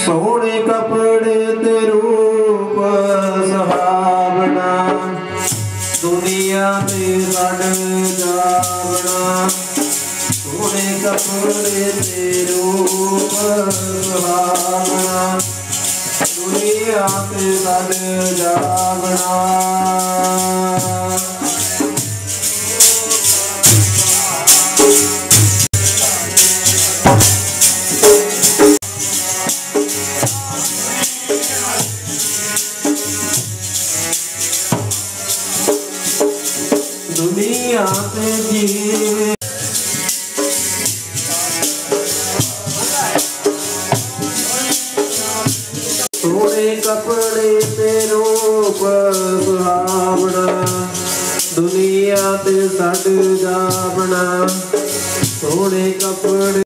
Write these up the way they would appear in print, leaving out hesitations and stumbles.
सोने कपड़े ते रूप सुहावना दुनिया ते लड़ जावना सोने कपड़े ते रूप सुहावना दुनिया ते लड़ जावना दुनिया से जी सोने कपड़े ते रूप सुहावना दुनिया ते सड़ जावना सोने कपड़े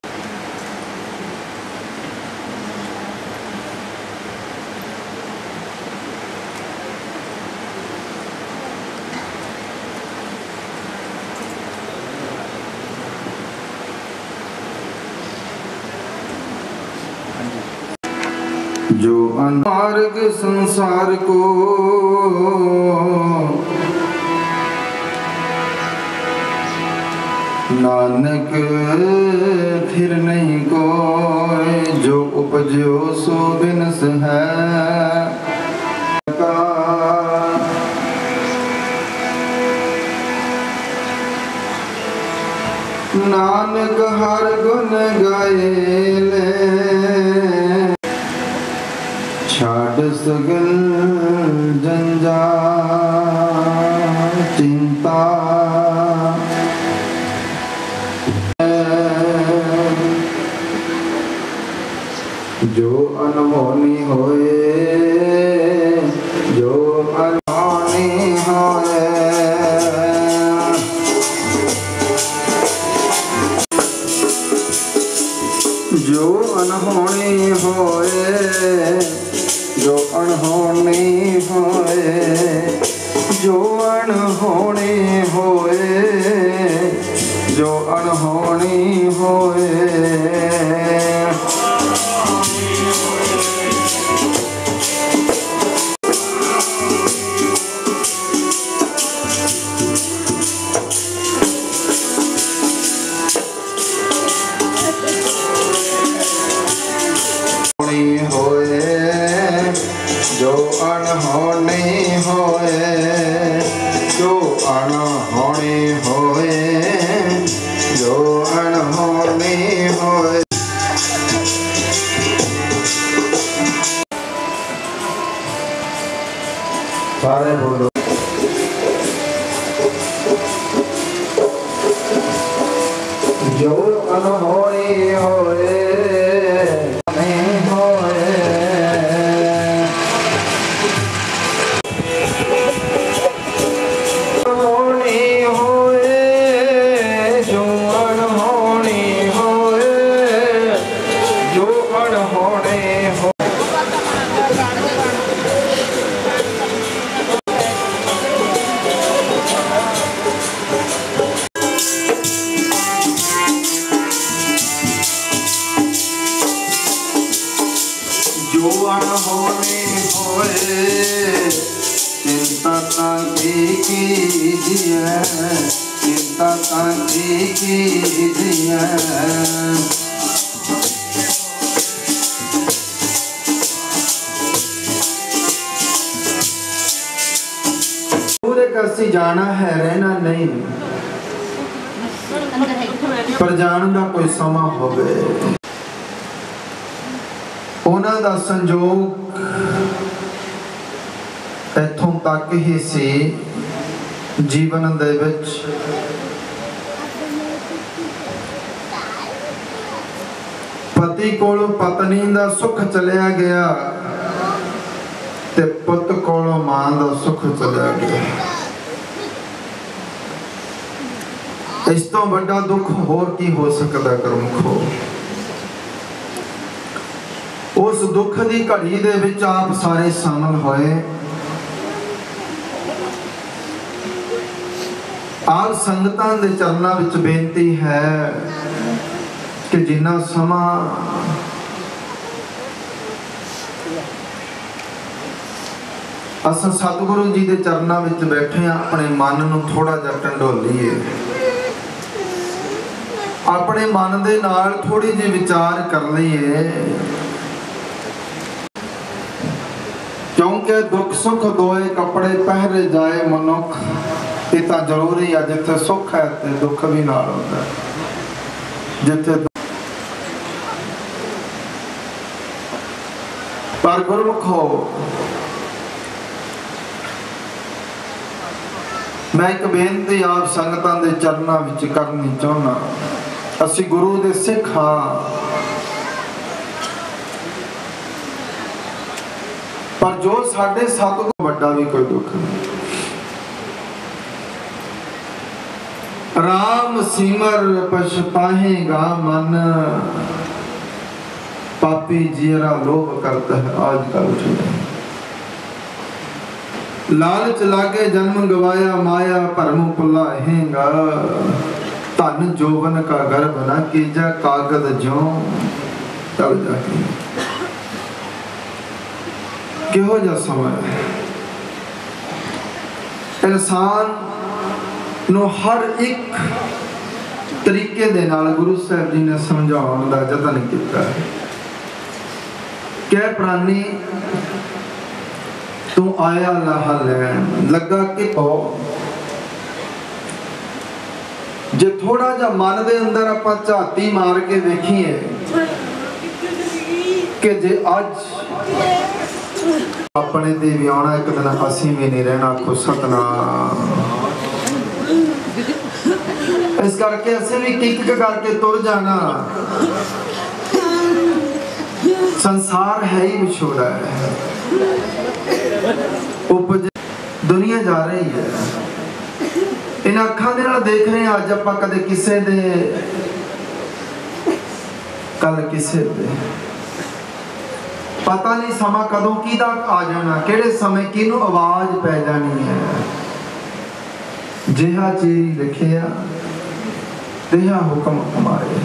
जो अनमार्ग संसार को नानक फिर नहीं कोई जो उपजो सो बिनस है नानक हर गुण गाए ले छाड़ सगल जंजाल चिंता जो अनहोनी होए जो अनहोनी होए जो अनहोनी होए जो अनहोनी होए जो अनहोनी होए जो अनहोनी होए जो अनहोनी होए जो अनहोनी होए जो अनहोनी होए सारे बोलो जो अनहोनी होए जो अनहोनी होए चिंता ताकी कीजिए चिंता ताकी कीजिए पूरे कसी जाना है रहना नहीं पर जान का कोई समा होवे ਉਹਨਾਂ ਦਾ ਸੰਜੋਗ ਇੱਥੋਂ ਤੱਕ ਹੀ ਸੀ ਜੀਵਨ ਦੇ ਵਿੱਚ ਪਤੀ ਕੋਲੋਂ ਪਤਨੀ ਦਾ ਸੁੱਖ ਚਲਿਆ ਗਿਆ ਤੇ ਪੁੱਤ ਕੋਲੋਂ ਮਾਂ ਦਾ ਸੁੱਖ ਚਲਿਆ ਗਿਆ ਇਸ ਤੋਂ ਵੱਡਾ ਦੁੱਖ ਹੋਰ ਕੀ ਹੋ ਸਕਦਾ ਗੁਰਮੁਖੋ उस दुख की घड़ी दे विच आप सारे शामिल होए आप संगतां दे चरनां विच बेनती है कि जिन्ना समा असां सतगुरु जी के चरणों में बैठे अपने मन नूं थोड़ा जिहा ढंढोलीए, अपने मन दे नाल थोड़ी जी विचार कर लईए, क्योंकि दुख सुख दोए कपड़े पहरे जाए मनुख, ये तो जरूरी है। जिथे सुख है ते दुख भी नाल होता है, जिथे पर गुरमुख हो। मैं एक बेनती आप संगतां दे चरणों विच करनी चाहुंदा, असी गुरु दे सिख हाँ, पर जो साडे सतगुरु वड्डा भी कोई दुख नहीं। राम सिमर पछताहेगा मन, पापी जियरा लोभ करता है आज कल उठे। लालच लागे जन्म गवाया माया भरम भुलाहेगा, धन जोवन का गर्भ न कीजा कागद ज्यों टल जाए। किहो जा समय इंसान नो हर एक तरीके दे नाल गुरु साहब जी ने समझाउण दा यतन कीता है। कै प्राणी तू आया लाह लैन लगा कि जे थोड़ा जा मन दे अंदर आपां झाती मार के देखिए कि जे अज अपने ते भी आना एक दिन असीं भी नहीं रहना, आखो सतनाम। इस करके असीं भी किक करके तुर जाना। संसार है ही विछोड़ा है, उपज दुनिया जा रही है। इन अखां दे नाल देख रहे हैं अज आपां कदे किसे दे कल किसे दे, पता नहीं समा कदों किदा आ जाना, केड़े समय किनू आवाज पै जानी है। जिहा चीरी लिखिया तिहा हुक्म हमारे,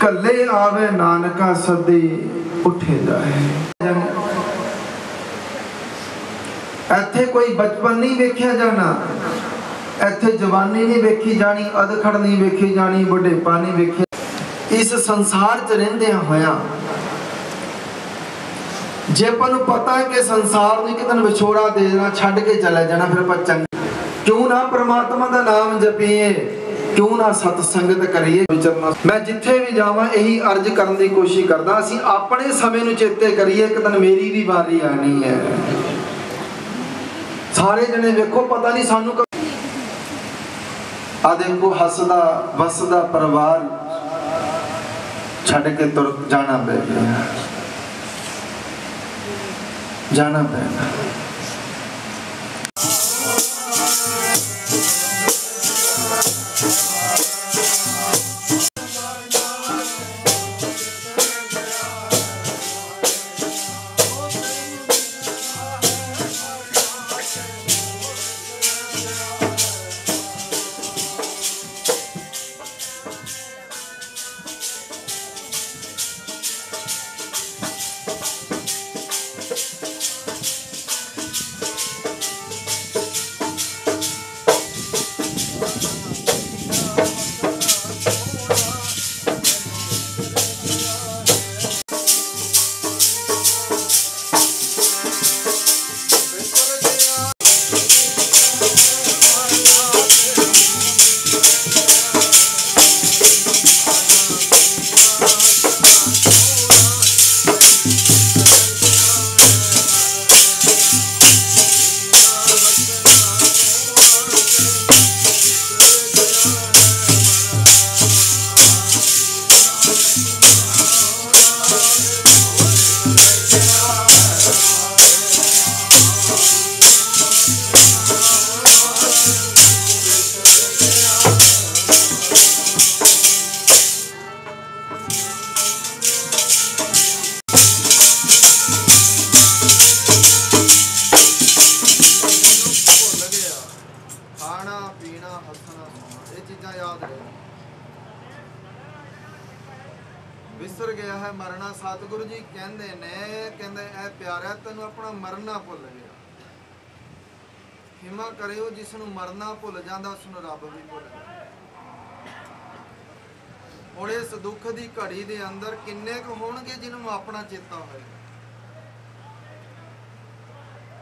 कले आवे नानका सदी उठे जाए। इत्थे कोई बचपन नहीं वेख्या जाना, इत्थे जवानी नहीं वेखी जानी, अधखड़ नहीं वेखी जानी, बुढ़ेपा नहीं वेखिया। इस संसार च रहिंदे होया जे अपन नूं पता है कि संसार नूं कितन विछोड़ा दे देना, छड्ड के चले जाना, फिर अपन चंगे क्यों ना परमात्मा दा नाम जपीए, क्यों ना सतसंगत करिए, विचरना। मैं जिथे भी जावां यही अर्ज करन दी कोशिश करदा, असीं अपने समय नूं चेते करिए, एक दिन मेरी भी वारी आनी है। सारे जने वेखो पता नहीं सानू आ देखो हसदा वसदा परिवार छड्ड के तुर जाना पै गया, जाना पैगा। विसर गया है मरना। सतगुरु जी कहते ने, कहते ऐ प्यारा तेन अपना मरना भुल गया। हिमा करियो जिसनों मरना भुल जाता उसनों रब भी भुल जाता। हुण इस दुख की घड़ी के अंदर किन्ने क होणगे जिन्होंने अपना चेता होएगा।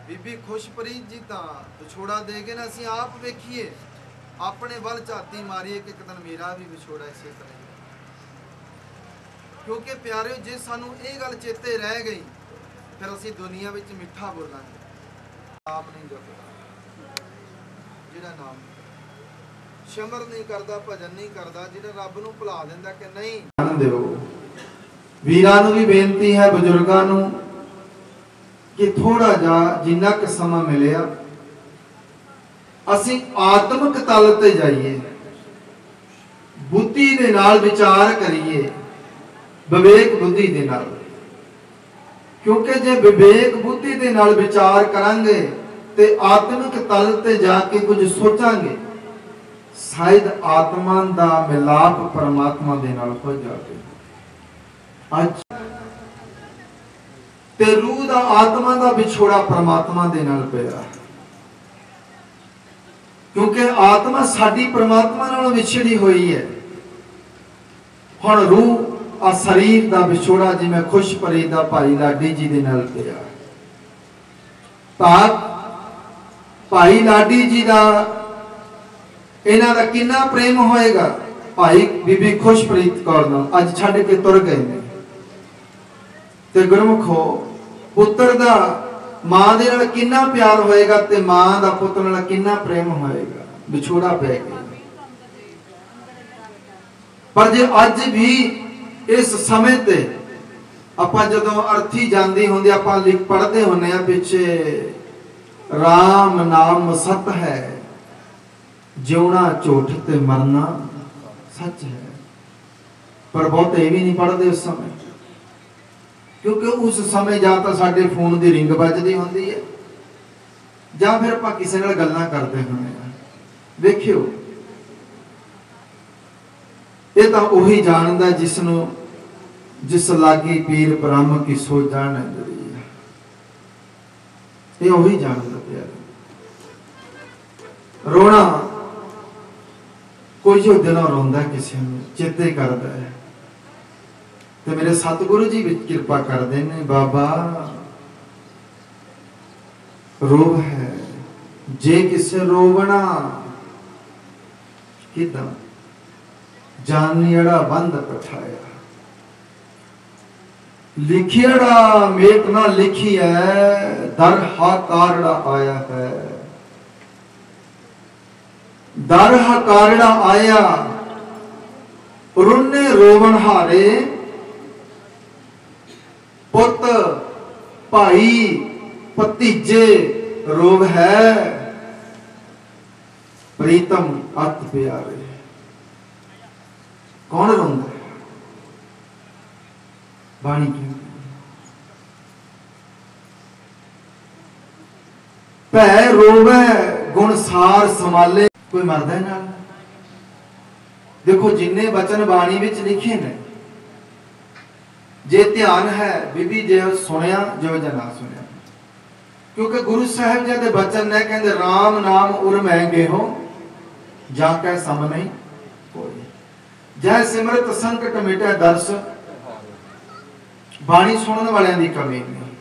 बीबी खुशप्रीत जी तो विछोड़ा दे गए ना, असीं आप वेखीए अपने वल झाती मारीए कि एक दिन मेरा भी विछोड़ा इसे तरह। क्योंकि प्यारे जे सानू ये गल चेते रह गई फिर असीं दुनिया में मिठा बोलांगे। नाम नहीं जपदा जिहड़ा नाम शमर नहीं करता, भजन नहीं करता, जिहड़ा रब नूं भुला दिंदा कि नहीं। दिओ वीरां नूं भी बेनती है, बजुर्गां नूं कि थोड़ा जा जिन्ना क समा मिलिया असीं आत्मक तल ते जाइए, बुद्धि दे नाल विचार करिए, विवेक बुद्धि दे नाल। क्योंकि जे विवेक बुद्धि दे नाल विचार करांगे ते आत्मिक तल ते जाके कुछ सोचांगे, शायद आत्मा दा मिलाप परमात्मा दे नाल हो जाए। अज ते रूह दा आत्मा दा विछोड़ा परमात्मा दे नाल पिया। क्योंकि आत्मा साडी परमात्मा नाल विछड़ी हुई है। हुण रूह आ शरीर दा विछोड़ा जिवें खुशप्रीत दा भाई लाडी जी दे नाल पिया। भाई लाडी जी दा इन्हां दा किन्ना प्रेम होएगा। भाई बीबी खुशप्रीत कौर नाल अज छड्ड के तुर गए ने। ते गुरमुखो पुत्र दा मां दे नाल किन्ना प्यार होएगा ते मां दा पुत्र नाल किन्ना प्रेम होएगा। विछोड़ा पै गया। पर जे अज भी इस समय ते आपां जदों अर्थी जांदी हुंदी आपां लिख पढ़दे हुंने आ पिछे राम नाम सत है, जिउना झूठ ते मरना सच है। पर बहुते भी नहीं पढ़ते उस समय, क्योंकि उस समय जां तां साडे फोन दी रिंग बजदी हुंदी है जां फिर आपां किसे नाल गल्लां करदे हुंदे आ। देखियो ये तो उही जानदा जिसनों जिस लागी पीर ब्रह्म की सो जान है। ये उही जानदा प्यारे। रोना कोई जो दिलों रोंदा किसी नूं चेते करदा है ते मेरे सतगुरु जी विच कृपा करदे ने। बाबा रोव है जे किसे रोवना किदां जानियड़ा बंद पठाया, लिखियड़ा मेट ना लिखी है, दर हाकारड़ा आया है। दर हाकारड़ा आया रुन्ने रोवन हारे, पुत भाई भतीजे रोव है, प्रीतम अत प्यारे। कौन रोंदा है? बाणी क्यों? भै रोवे गुणसार संभाले, कोई मरदा नाल। देखो जिन्ने बचन बाणी विच लिखे ने, जे ध्यान है बीबी जे सुनिया जो जे ना सुनिया। क्योंकि गुरु साहब जी के बचन ने कहते राम नाम उर महंगे हो जाके सम नहीं कोई। जय सिमरत संकट मिटे दर्श। बाणी सुनने वालियां दी कमी नहीं,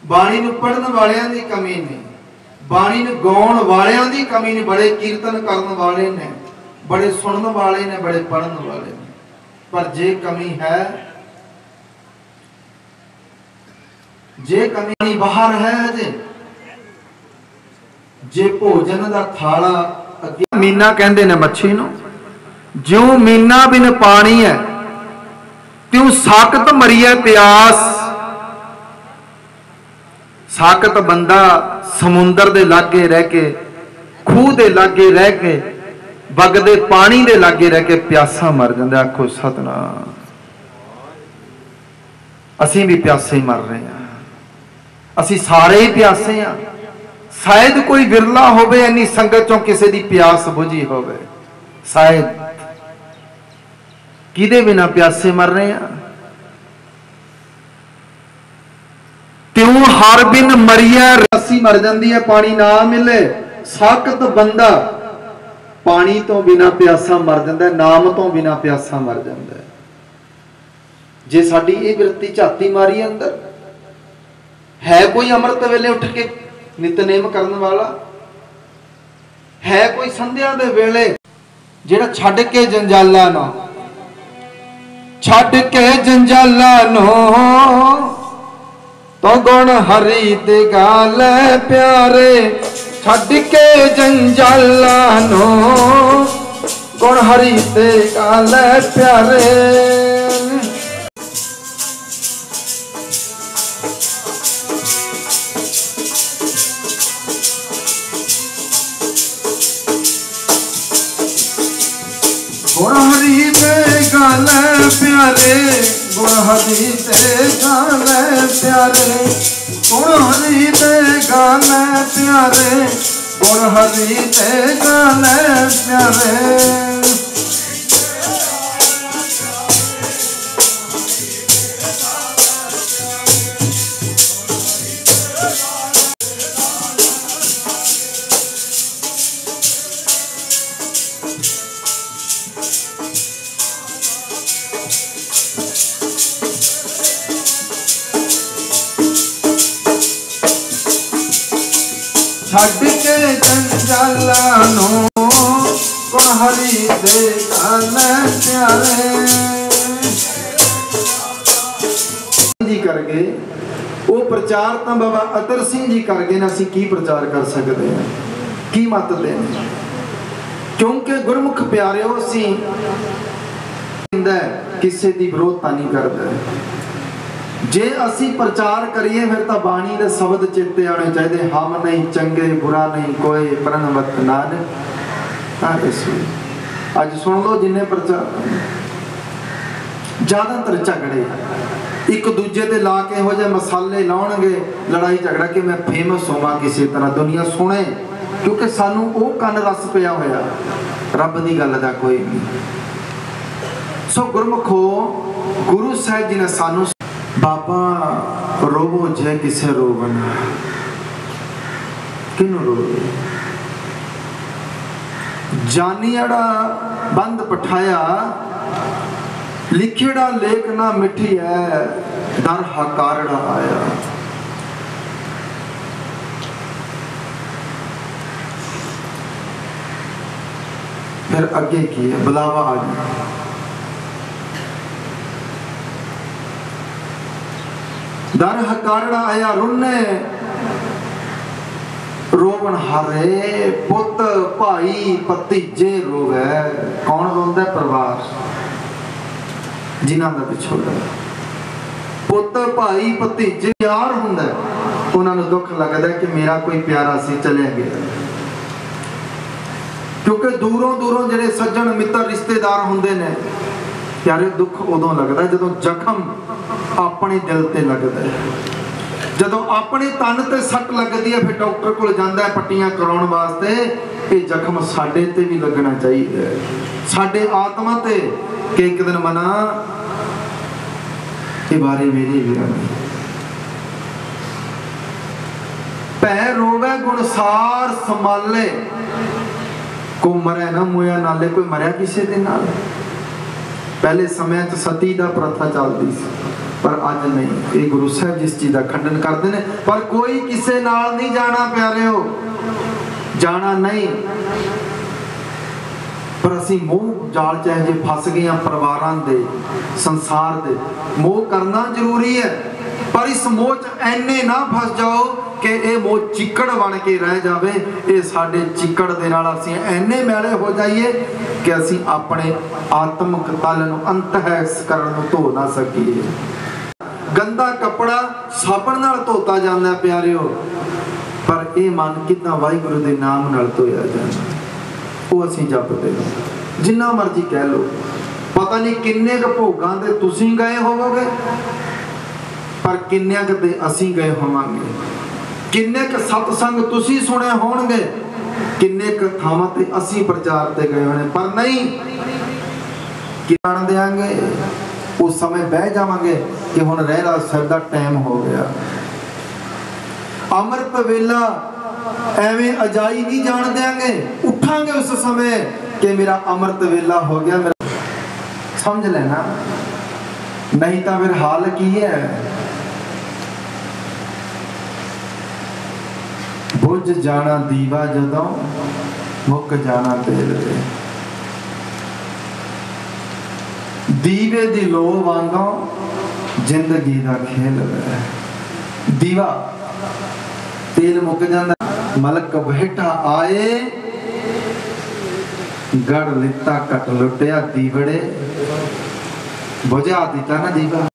बाणी नूं पढ़न वालियां दी कमी नहीं, बाणी नूं गाउण वालियां दी कमी नहीं। बड़े कीर्तन करन वाले ने, बड़े सुनने वाले ने, बड़े पढ़न वाले ने। पर जे कमी है, जे कमी बाहर है अजे, जे भोजन दा थाला अगे मीना कहंदे ने मच्छी नूं, ज्यों मीना बिन पानी है त्यों साकत मरिए प्यास। साकत बंदा समुंदर दे लागे रह के, खूह दे लागे रह के, बगदे पानी दे लागे रह के प्यासा मर जांदा। आखो सतनाम। असीं भी प्यासे मर रहे हैं, असीं सारे ही प्यासे हैं। शायद कोई विरला होवे इन्नी संगत चों किसी दी प्यास बुझी होवे। शायद किदे बिना प्यासे मर रहे हैं। क्यों हर बिन मरिया रस्सी मर जाती है, पानी ना मिले। साकत बंदा पानी तो बिना प्यासा मर जाता है, नाम तो बिना प्यासा मर जाता है। जे साडी ये वृत्ति झाती मारी अंदर है, कोई अमृत वेले उठ के नितनेम करने वाला है, कोई संध्या दे वेले जेड़ा छड्ड के जंजाला नो, छड्ड के जंजाला नो तो गुण हरि दे गाल प्यारे। छड्ड के जंजाला नो गुण हरि दे गाल प्यारे। गुण हरि दे गाल प्यारे, गुण हरि दे गाल प्यारे, गुण हरि दे गाल प्यारे, गुण हरि दे गाल प्यारे। छड्ड के जंजाला नो गुण हरि दे गाल प्यारे। जी कर गए वो प्रचार तो बाबा अतर सिंह जी कर गए ना, असीं की प्रचार कर सकते हैं, की मत देने, क्योंकि गुरमुख प्यारिओ असीं किसी की विरोधता नहीं करता। जे असी प्रचार करिए फिर तो बाणी दे शब्द चेते आने चाहिए, हम नहीं चंगे बुरा नहीं कोई प्रणवत नानक। अज सुन लो जिन्हें प्रचार ज्यादातर झगड़े एक दूजे ते ला के हो जाए मसाले लाउणगे, लड़ाई झगड़ा कि मैं फेमस होवां किसी तरह दुनिया सुने, क्योंकि सानू वो कन रस पिया होया रब दी गल दा कोई नहीं। सो गुरमुखो गुरु साहिब जी ने सानू बाबा रोवो जय किसे रोवना, किनू रोवे जानियाड़ा बंद पठाया लिखेड़ा लेख ना मिठी है डर हकारड़ा आया। फिर आगे की है बुलावा आ गया, डर हकारड़ा आया रुन्ने रोवन हारे पुत भाई भतीजे रोवे। कौन रोंदा? परिवार जिन्हां दा विछोड़ा, पुत भाई भतीजे यार हुंदा, उन्हां नूं दुख लगदा कि मेरा कोई प्यारा सी चले गया। क्योंकि दूरों दूरों जिहड़े सज्जन मित्र रिश्तेदार हुंदे ने प्यारे, दुख उदों लगदा जदों जख्म अपने दिल ते लगदा है, जदों अपने तन ते सट लगदी है। फिर डॉक्टर कोल जांदा है पट्टियां कराउण वास्ते, ये जख्म साडे ते भी लगना चाहिए, साडे आत्मा ते, कि एक दिन मना ये बारे मेरी भी आनी। भै रोवे गुणसार संभाले, को मरे ना मोया नाले, कोई मरिया किसी दे नाल। पहले समय च सती दा प्रथा चलती सी, पर अज नहीं। ये गुरु साहब जिस चीज़ का खंडन करते हैं, पर कोई किसे नाल नहीं जाना प्यारिओ, जाना नहीं। पर असी मोह जाल चाहे जे फस गए परिवारां दे, संसार दे, मोह करना जरूरी है, पर इस मोह च ऐने ना फस जाओ कि ये मोह चिक्कड़ बन के रह जाए। ये साडे चिक्कड़ दे नाल असीं ऐने मैले हो जाइए कि असीं अपने आत्मक तल नूं अंतःकरण नूं धो ना सकीए। गंदा कपड़ा साबण नाल धोता जांदा प्यारिओ, पर ये मन कितना वाहिगुरू दे नाम नाल धोया जांदा, वो असीं जपदे जिन्ना मर्जी कह लो। पता नहीं किन्ने क भोगां दे तुसीं गए होवोगे, पर किन्ने क ते असीं गए होवांगे, किन्ने क सतसंग तुसीं सुने होणगे, किन्ने क थावां ते असीं प्रचार ते गए होणे, पर नहीं कि जान देंगे उस समय बह जावांगे कि हुण रहराज साहिब दा टाइम हो गया। अमृत वेला एवें अजाई नहीं जान देंगे, उठांगे उस समय कि मेरा अमृत वेला हो गया, मेरा समझ लेना, नहीं तो फिर हाल की है। बुझ जाना दीवा जदों मुक जाना तेल वे, दीवे दी लो वांगों जिंदगी दा खेल वे। दीवा तेल मुक जाता, मलक बैठा आए गढ़ लिता कट लुटिया दीवड़े, बुझा दिता ना दीवा।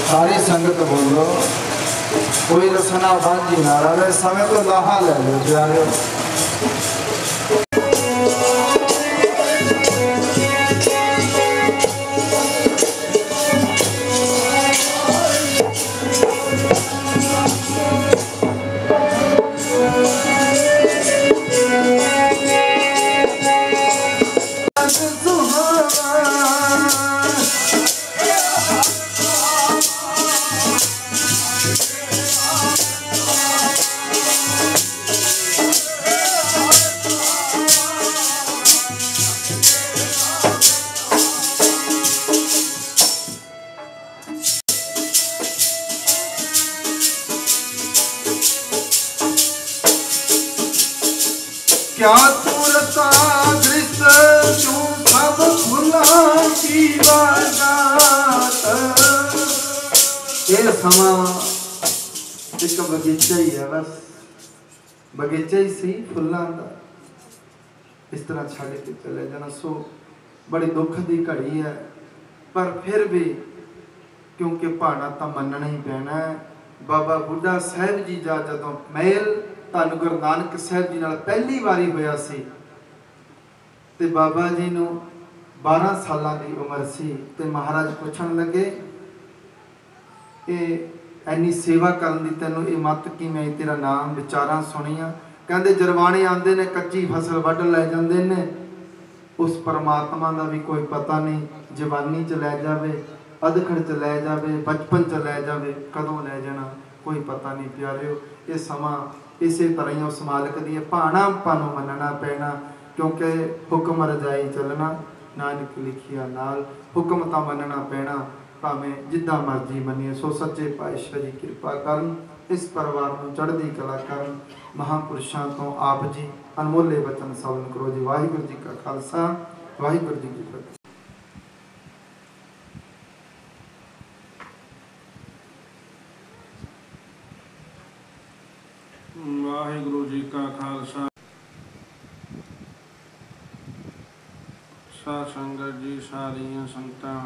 सारी संगत बोलो, कोई रसना बांझी ना रहे, समय तो लाहा ले लो प्यारे। क्या तुरता दृश्य तू सब फुला की बागात। ये समा एक बगीचा ही है, बस बगीचा ही सी फुल्लां दा, इस तरह छड़ के चले जाना। सो बड़ी दुख दी घड़ी है, पर फिर भी क्योंकि भाना तो मनना ही पैना है। बाबा बुढ़ा साहब जी जा जदों मेल धन गुरु नानक साहब जी नाल पहली बारी होया सी, ते बाबा जी नूं 12 सालां दी उम्र सी, ते महाराज पुछण लगे इन्नी सेवा करन दी तैनूं ये मत कि मैं तेरा नाम विचारां सुनिया। कहंदे जरवाणे आंदे ने कच्ची फसल वढ लै जांदे ने, उस परमात्मा दा भी कोई पता नहीं, जवानी च लै जावे, अधखड़ च लै जावे, बचपन च लै जावे, कदों लै जाना कोई पता नहीं प्यारिओ। ये समा इसे तरह ही उस मालिक दी भाणा पानों मनना पैना, क्योंकि हुक्म रजाई चलना नानक लिखिया नाल। हुक्म तो मनना पैना, भावें जिद्दां मर्जी मनीए। सो सच्चे पातशाह जी कृपा करन, इस परिवार को चढ़दी कला करन। महापुरुषों तो आप जी अनमोले वचन सवन करो जी। वाहिगुरू जी का खालसा, वाहिगुरू जी की फतेह। वाहिगुरू जी का खालसा। साध संगत जी, सारियां संगतां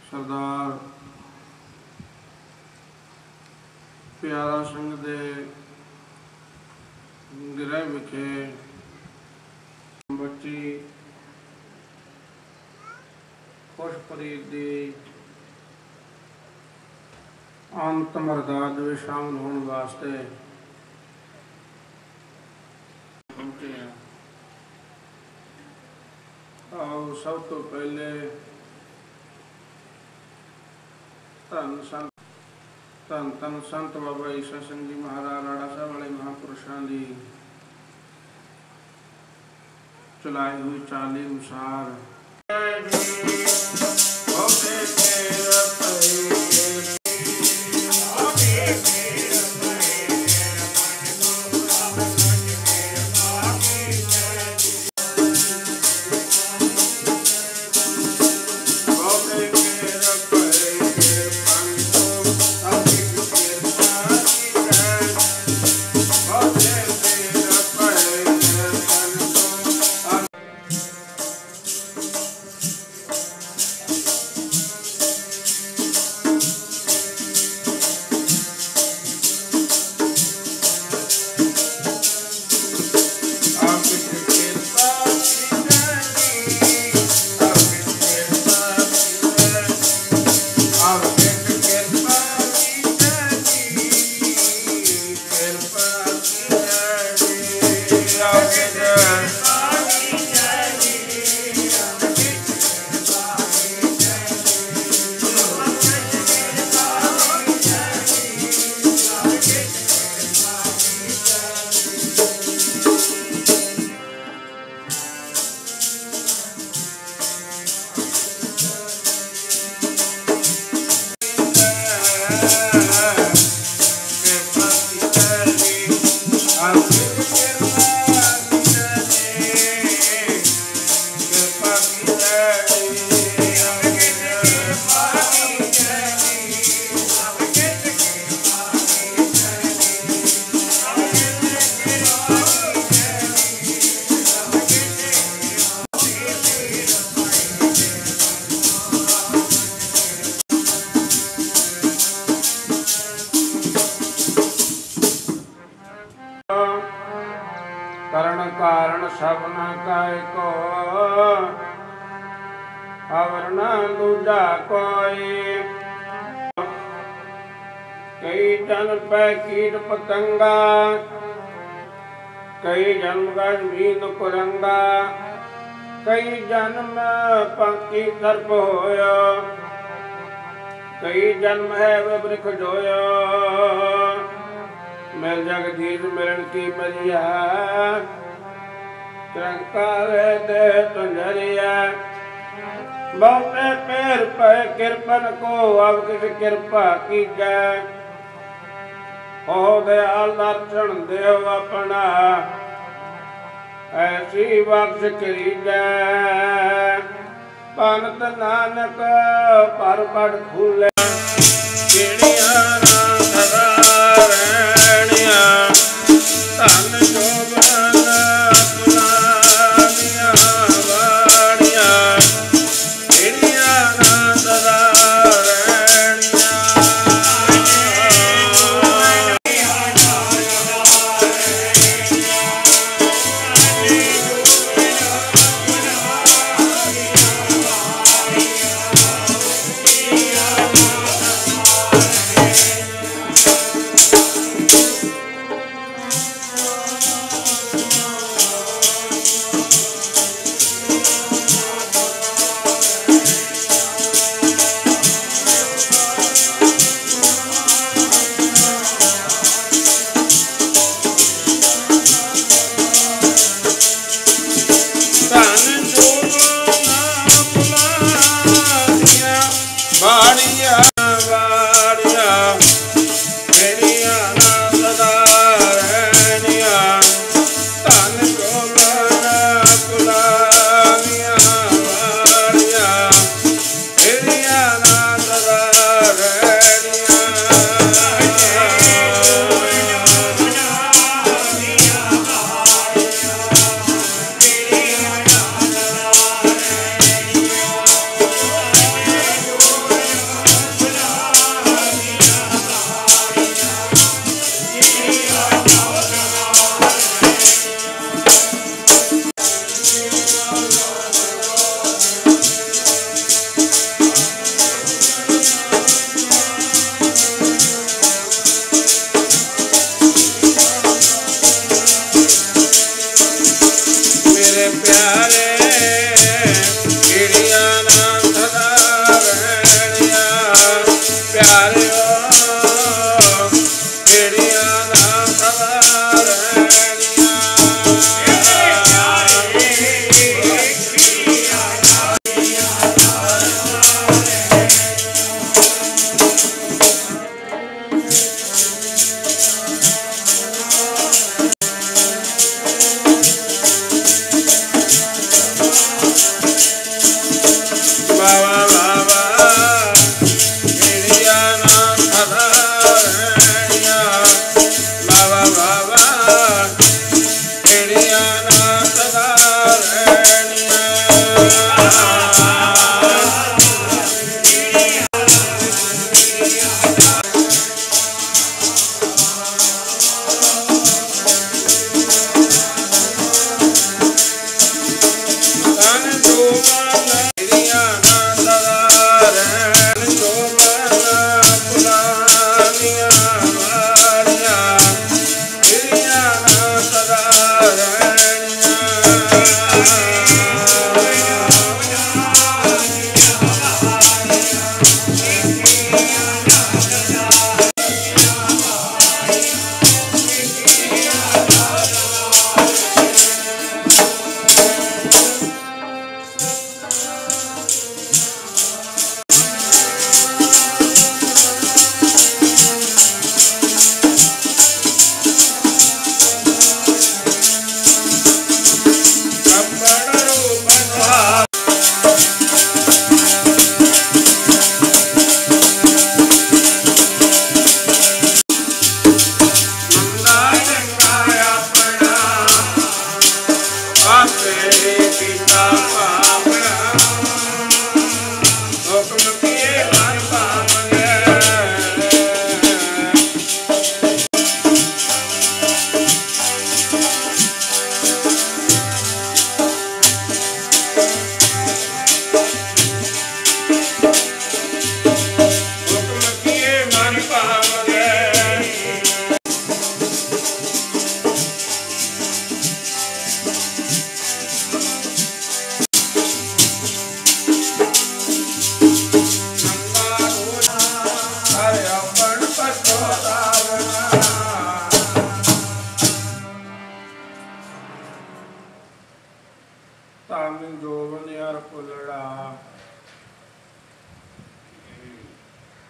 सरदार प्यारा सिंह दे गृह विखे बच्ची खुशप्रीत दी अंतिम अरदास में शामिल होने वास्ते पहुंचे हैं। आओ सब तो पहले धन संत बाबा ईसा सिंह जी महाराज राड़ा साहब वाले महापुरुषों की चलाई हुई चाली अनुसार सबना काय को अवर न दूजा कोई। कई जन पै कीट पतंगा कई जन्म गज मीन कुरंगा कई जन्म पंखी सर्प होया कई जन्म है वृख जोया। मिल जगदीश मिलन की मरिया तिरंकार दे तुंजरिया। बहुते पैर पे किरपन को अब किस कृपा की जय। ओ दयाल दर्शन देव अपना ऐसी बख्श करी जय। पंत नानक पर पड़ खुले केड़िया ना सदा रहनिया। धन जोबन पुलानिया वाड़िया केड़िया ना सदा रहनिया।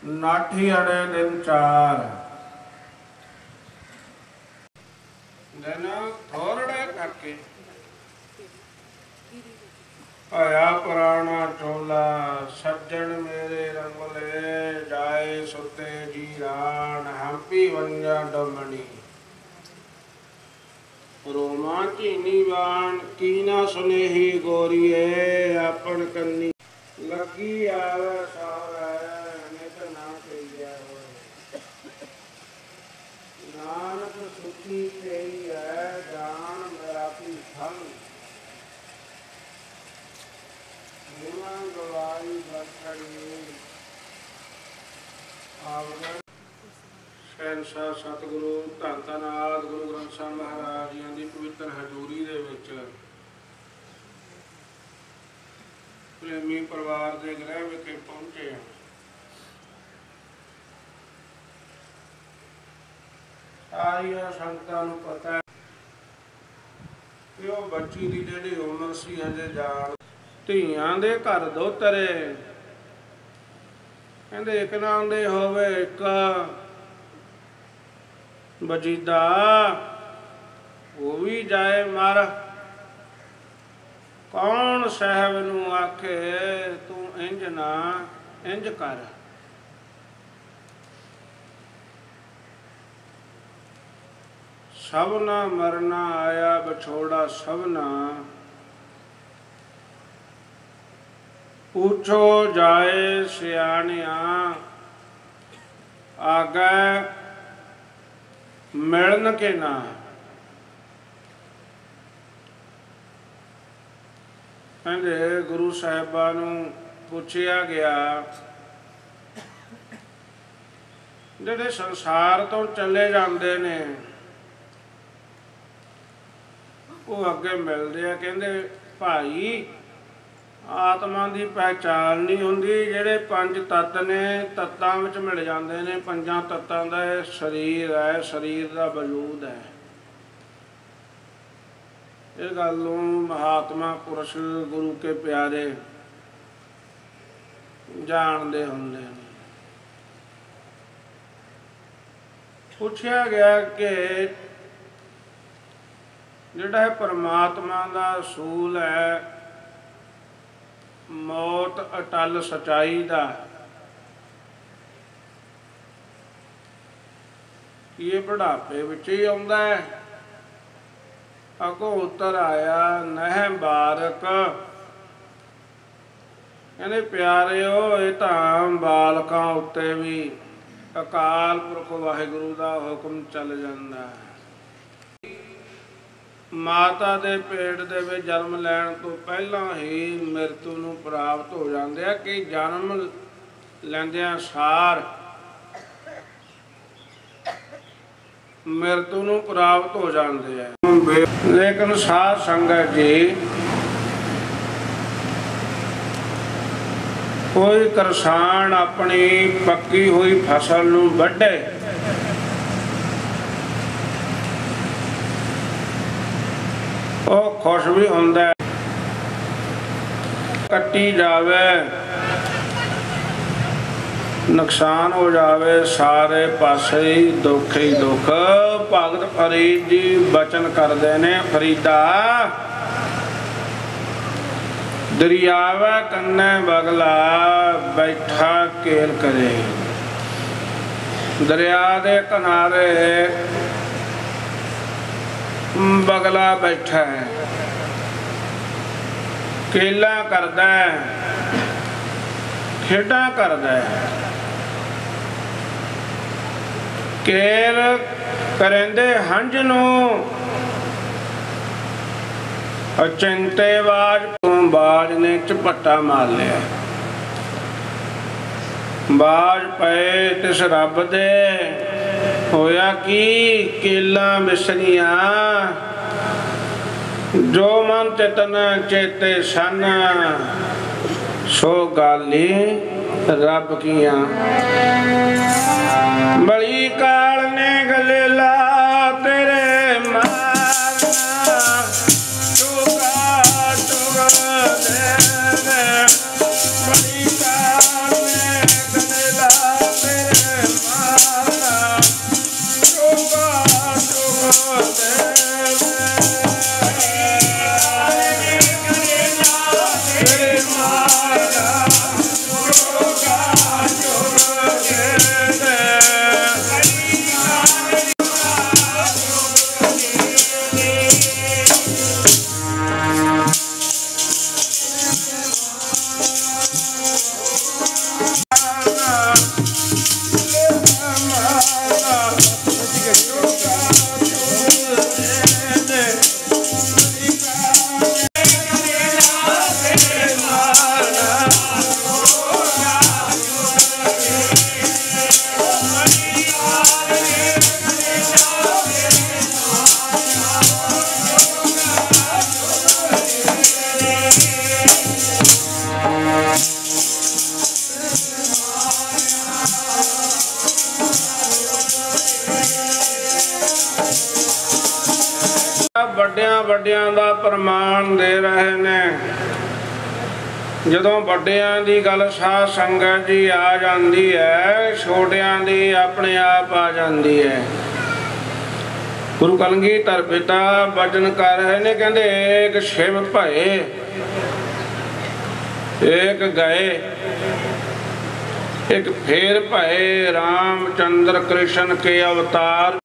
नाठी अड़े दिन चार दिन थोड़े करके आया पुराना चोला सज्जन मेरे रंगले जाए सुते जी रान हम्पी वंजा डमनी रोमा चीनी बाण की ना सुने ही गोरिए अपन कन्नी लगी आवे सारा नित ना कहिया होए नानक सुखी तेरी है जान मराती फल निमा गवाई बखड़ी आवरण शहनशाह सतगुरु धन धन आदि गुरु ग्रंथ ਸਾਹਿਬ ਮਹਾਰਾਜ ਜੀ ਦੀ ਪਵਿੱਤਰ ਹਜ਼ੂਰੀ ਦੇ ਵਿੱਚ ਪ੍ਰੇਮੀ ਪਰਿਵਾਰ ਦੇ ਗ੍ਰਹਿ ਵਿਖੇ ਪਹੁੰਚੇ ਹਾਂ। ਸਾਰੀਆਂ ਸੰਗਤਾਂ ਨੂੰ ਪਤਾ ਹੈ ਕਿ ਉਹ ਬੱਚੀ ਦੀ ਜਿਹੜੀ ਉਮਰ ਸੀ ਹਜੇ ਜਾਣ ਧੀਆਂ ਦੇ ਘਰ ਦੋਤਰੇ ਕਹਿੰਦੇ ਇੱਕ ਨਾਂ ਦੇ ਹੋਵੇ ਇੱਕ बजीदा वो भी जाए मर कौन साहब नू आखे तू इंज ना इंज कर सबना मरना आया बछोड़ा सबना पूछो जाए सियाणिया आगे मिलन के ना कहते गुरु साहिबा नू पूछया गया जिहड़े संसार तो चले जाते ने वो अगे मिलते हैं कहते भाई आत्मा की पहचान नहीं होंदी जिहड़े पंज तत्त ने तत्तां विच मिल जाते हैं पंजां तत्तां दा शरीर है शरीर का वजूद है इस गल नूं महात्मा पुरुष गुरु के प्यारे जानते होंदे ने। पूछया गया कि जिहड़ा परमात्मा का असूल है मौत अटल सच्चाई दा ये बुढ़ापे विच ही आउंदा है अगों उतर आया नह बारक कहने प्यारिओ ये तां बालकां उत्ते भी अकाल पुरख वाहिगुरू दा हुक्म चल जांदा है। माता दे पेट दे विच जन्म लैण तो पहला ही मृत्यु नूं प्राप्त हो जांदे आ कि जन्म लैंदियां सार मृत्यु नूं प्राप्त हो जांदे आ। लेकिन साध संगत जी कोई किसान अपनी पक्की हुई फसल नूं वढे खुश भी होंदा कट्टी जावे नुकसान हो जावे सारे पासे ही दुख भगत फरीद जी बचन करते ने फरीदा दरियावा कन्ने बगला बैठा केल करे दरिया दे किनारे बगला बैठा है केला करदा है खेडा करदा है केल करेंदे हंज नूं अचिंते बाज ने झपट्टा मार लिया बाज पे तिस रब दे होया कि केला मिसरिया जो मन चेतन चेते सन सो गाली रब किया बड़ी काल ने गलेला तेरे बड़ी काल ने गलेला वड्डियां वड्डियां दा प्रमाण दे रहे ने। जदों वड्डियां दी गल साध संगत जी आ जाती है, छोटियां दी अपने आप आ जाती है। गुरु कलगीधर पिता वचन कर रहे ने, कहते एक शिव भये एक गए, एक फेर भये रामचंद्र कृष्ण के अवतार।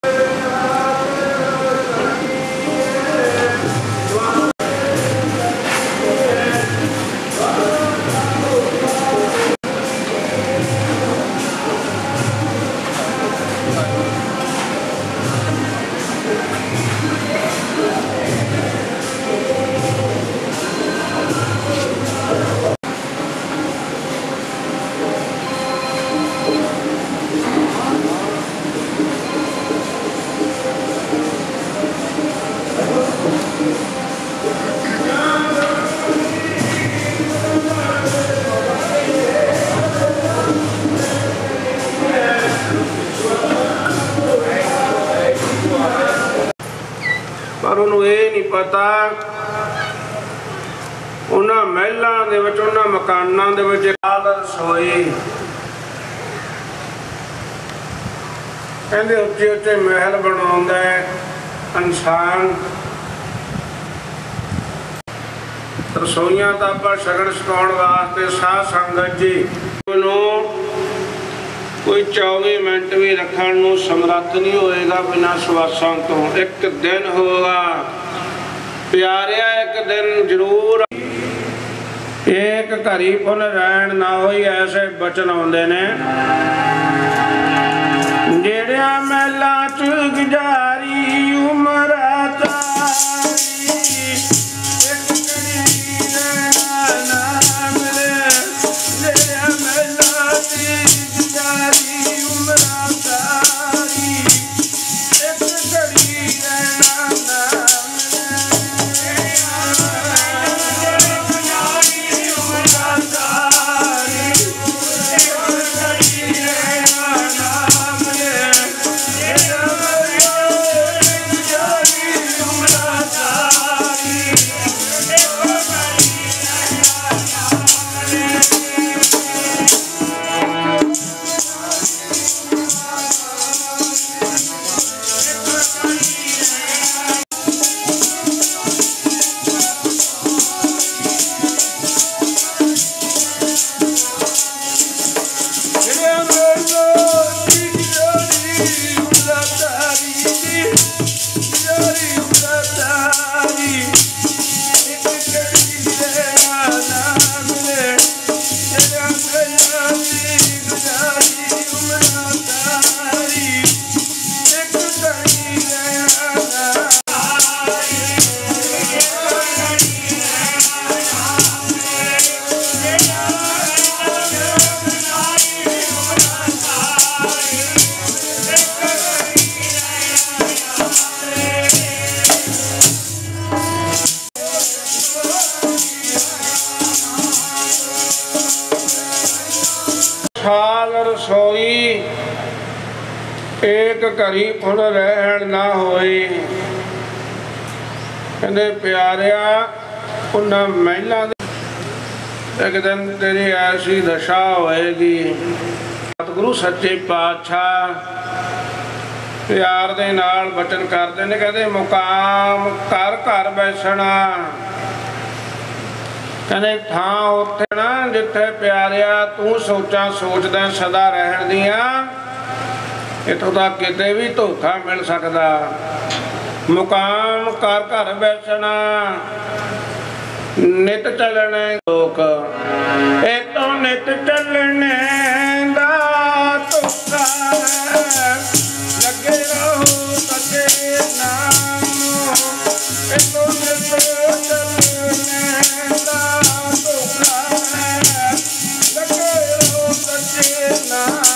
पर उन्होंने ये नहीं पता उन्होंने महलों के उन्होंने मकानों के रसोई कहते उच्चे उच्चे महल बना इंसान। रसोइयां तो आप छकण छकाउण वास्ते साध संगत जी कोई 24 मिनट भी रखण नूं समर्थ नहीं होएगा बिना श्वासां तो। एक दिन होगा प्यारिया, एक दिन जरूर एक घड़ी पुन रैण ना होई, ऐसे बचन आउंदे ने जेड़िया महलां च गुजारी उमर साल रसोई एक घड़ी पुन रहन ना होए। कहते प्यारिया उन्हें महिला एक दिन तेरी ऐसी दशा होएगी। सतगुरु सच्चे पातशाह प्यार दे नाल वचन करते ने, कहते मुकाम कर घर बैसना। कहते थां उत्थे ना जिथे प्यारिया तू सोचा सोचदा सदा रहन दिया, इथों तक किते भी धोखा मिल सकदा। मुकाम कर घर बैसना नित चलने लोक इतों नित चलने दा धोखा लगे रहो सचे नाम इतों नित चलने दा धोखा लगे रहो सचे नाम।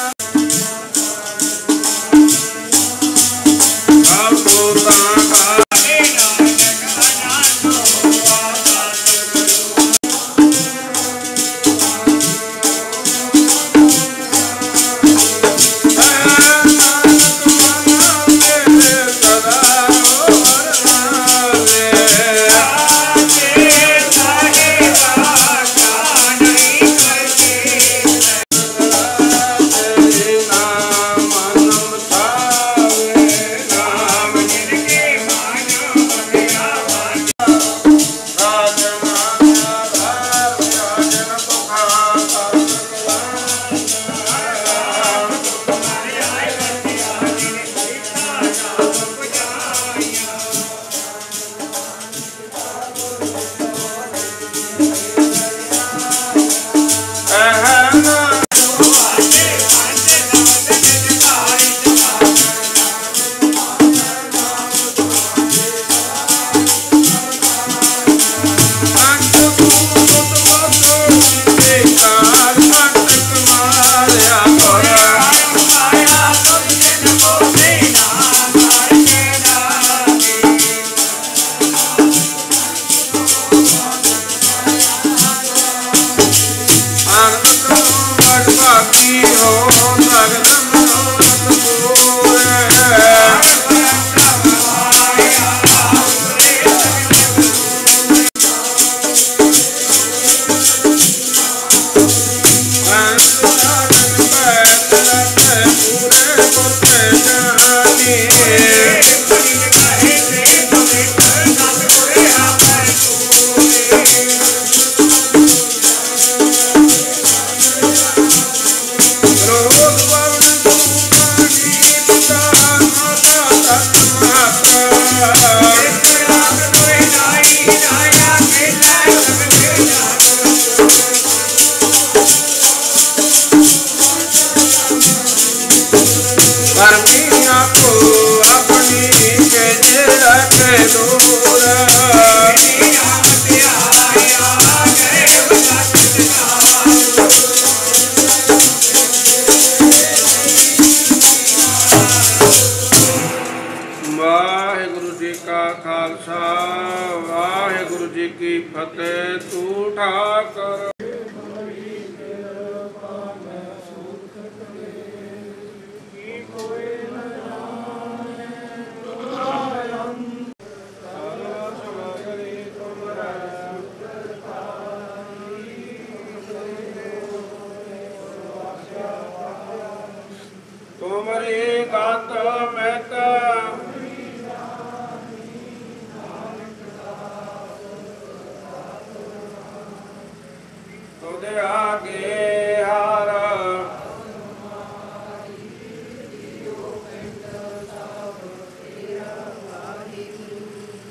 ਬੜ ਭਾਗੀ ਹੋ ਸਗਲ ਮਨੋਰਥ ਪੂਰੇ ਵਾਹਿਗੁਰੂ ਜੀ ਕੀ ਫਤਿਹ। ਤੂੰ ਠਾਕਰ ਤੁਮਰੀ ਗਤ ਮੈਤ ਤੁਦੇ ਆਗੇ ਹਾਰ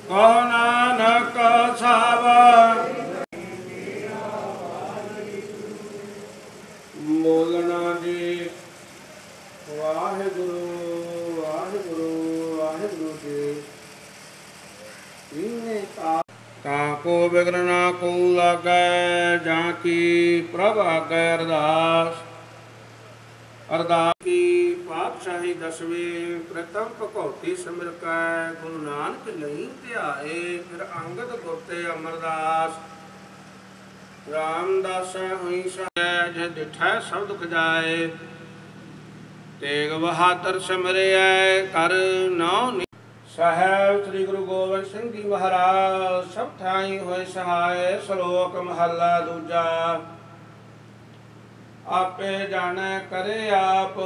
ਕਹੁ ਨਾਨਕ ਸਭ ਬੋਲਣਾ ਜੀ। ਵਾਹਿਗੁਰੂ ਵਾਹਿਗੁਰੂ ਵਾਹਿਗੁਰੂ ਜੀ। ਤਾਕੋ ਬਿਗਨ ਨਾ ਕੋ ਲਾਗੈ ਜਾਂ ਕੀ ਪ੍ਰਭ ਆਗੈ ਅਰਦਾਸ। ਅਰਦਾਸ ਕੀ ਪਾਤਸ਼ਾਹੀ ਦਸਵੇਂ ਪ੍ਰਥਮ ਭਗਉਤੀ ਸਿਮਰ ਕੈ ਗੁਰੂ ਨਾਨਕ ਲਈ ਧਿਆਏ। ਫਿਰ ਅੰਗਦ ਗੁਰ ਤੇ ਅਮਰਦਾਸ ਰਾਮਦਾਸ ਹੋਈ ਸਹਿ ਜੇ ਡਿਠੈ ਸਭ ਦੁਖ ਜਾਏ। ਤੇਗ ਬਹਾਦਰ ਸਿਮਰਿਐ ਕਰ ਨੌ ਸਾਹਿਬ ਸ੍ਰੀ ਗੁਰੂ ਗੋਬਿੰਦ ਸਿੰਘ ਜੀ ਮਹਾਰਾਜ। ਸਭ ਥਾਈ ਹੋਏ ਸਹਾਇ। ਸ਼ਲੋਕ ਮਹੱਲਾ ਦੂਜਾ। ਆਪੇ ਜਾਣੈ ਕਰੇ ਆਪ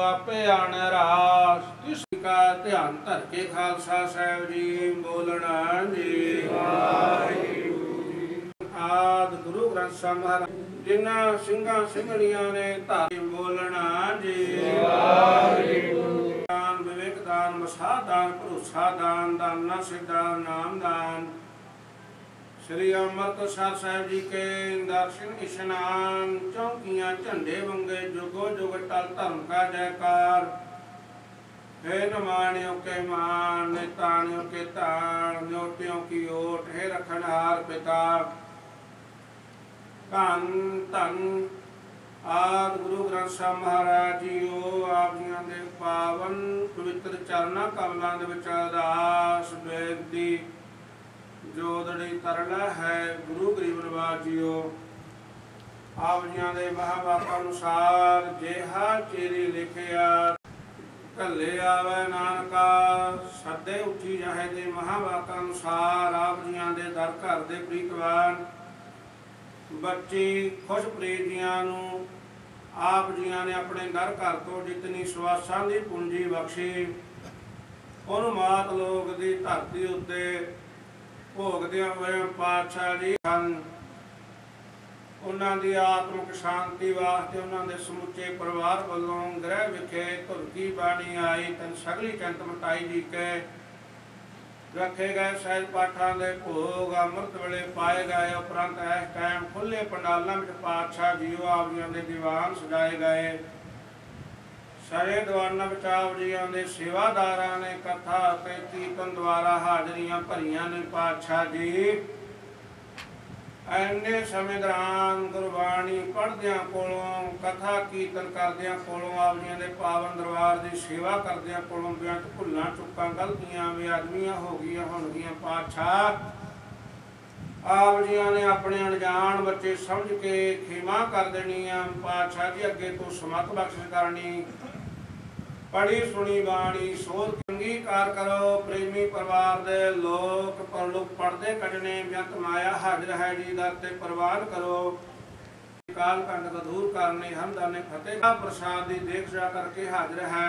ਆਪੇ ਆਣੈ ਰਾਸ। ਤਿਸ ਕਾ ਧਿਆਨ ਧਰ ਕੇ ਖਾਲਸਾ ਸਾਹਿਬ ਜੀ ਬੋਲਣਾ ਜੀ। ਵਾਹਿਗੁਰੂ ਜੀ। ਆਦਿ ਗੁਰੂ ਗ੍ਰੰਥ ਸਾਹਿਬ ਮਹਾਰਾਜ ਜਿਨ੍ਹਾਂ ਸਿੰਘਾਂ ਸਿੰਘਣੀਆਂ ਨੇ ਧਾਰੀ ਬੋਲਣਾ ਜੀ। ਵਾਹਿਗੁਰੂ ਦਾਨ ਵਿਵੇਕ ਦਾਨ ਮਸਾ ਦਾਨ ਭਰੋਸਾ ਦਾਨ ਦਾਨਾ ਸਿੱਧਾ ਨਾਮ ਦਾਨ। श्री अमृतसर साहिब जी के दर्शन स्नान चौकियां झंडे वंगे जुगो जुग टल धर्म का जयकार। हे नमानियों के मान नेतानियों के तान न्योटियों की ओट। हे रखनहार पिता धन धन आदि गुरु ग्रंथ साहिब महाराज जीओ आप जियां दे पावन पवित्र चरना कमलों दे विच अरदास बेनती जोदड़ी तरला है गुरु गरीब नवाज जीओ। आप जियां दे महावाक अनुसार जेहा चेरी लिखिया घले आवे नानका सदे उठी जाहे दे महावाक अनुसार। आप जियां दे दर घर दे प्रीतवान बच्ची खुशप्रीत जियां नूं आप जियां ने अपने दर घर तो जितनी सवासां दी पूंजी बख्शी उन्होंने मात लोक दी धरती उत्ते भोगदियां होए पातशाह जी ਹਨ। ਉਹਨਾਂ ਦੀ ਆਤਮਿਕ ਸ਼ਾਂਤੀ ਵਾਸਤੇ ਉਹਨਾਂ ਦੇ ਸਮੁੱਚੇ ਪਰਿਵਾਰ ਵੱਲੋਂ ਗ੍ਰਹਿ ਵਿਖੇ ਧੁਰਕੀ ਬਾਣੀ ਆਈ ਤਨ ਸਗਲੀ ਚੰਤ ਮਟਾਈ ਜੀ ਕੇ ਰੱਖੇ ਗਏ ਸਹਿਜ ਪਾਠਾਂ ਦੇ ਭੋਗ ਅੰਮ੍ਰਿਤ ਵੇਲੇ ਪਾਏ ਗਏ। ਉਪਰੰਤ ਇਸ ਟਾਈਮ ਖੁੱਲੇ ਪੰਡਾਲਾਂ ਵਿੱਚ ਪਾਤਸ਼ਾਹ ਜੀਓ ਆਪ ਜੀਆਂ ਦੇ ਦੀਵਾਨ ਸਜਾਏ ਗਏ। ਸਾਰੇ ਦੀਵਾਨਾਂ ਵਿੱਚ ਆਪ ਜੀਆਂ ਦੇ ਸੇਵਾਦਾਰਾਂ ਨੇ ਕਥਾ ਅਤੇ ਕੀਰਤਨ ਦੁਆਰਾ ਹਾਜ਼ਰੀਆਂ ਭਰੀਆਂ ਨੇ। ਪਾਤਸ਼ਾਹ ਜੀ ਐਨੇ ਸਮੇਂ ਦੌਰਾਨ ਗੁਰਬਾਣੀ ਪੜ੍ਹਦਿਆਂ ਕੋਲੋਂ ਕਥਾ ਕੀਰਤਨ ਕਰਦਿਆਂ ਕੋਲੋਂ ਆਪ ਜੀਆਂ ਦੇ ਪਾਵਨ ਦਰਬਾਰ ਦੀ ਸੇਵਾ ਕਰਦਿਆਂ ਕੋਲੋਂ ਬੇਅੰਤ ਭੁੱਲਾਂ ਚੁੱਕਾਂ ਗਲਤੀਆਂ ਬੇਅਦਬੀਆਂ ਹੋ ਗਈਆਂ ਹੋਣਗੀਆਂ। ਪਾਤਸ਼ਾਹ आप जियां ने अपने अनजान बच्चे समझ के खेमा कर देनी है। पातशाह जी अगे तो समत बख्शिश करनी। पढ़ी सुनी बाणी सोच अंगीकार करो। प्रेमी परिवार दे लोक परलोक पढ़ते कटने व्यंत माया हाजिर है जी दर ते प्रवान करो। काल कंड को दूर करने हमदाने फतेह प्रसाद की देख जा करके हाजिर है।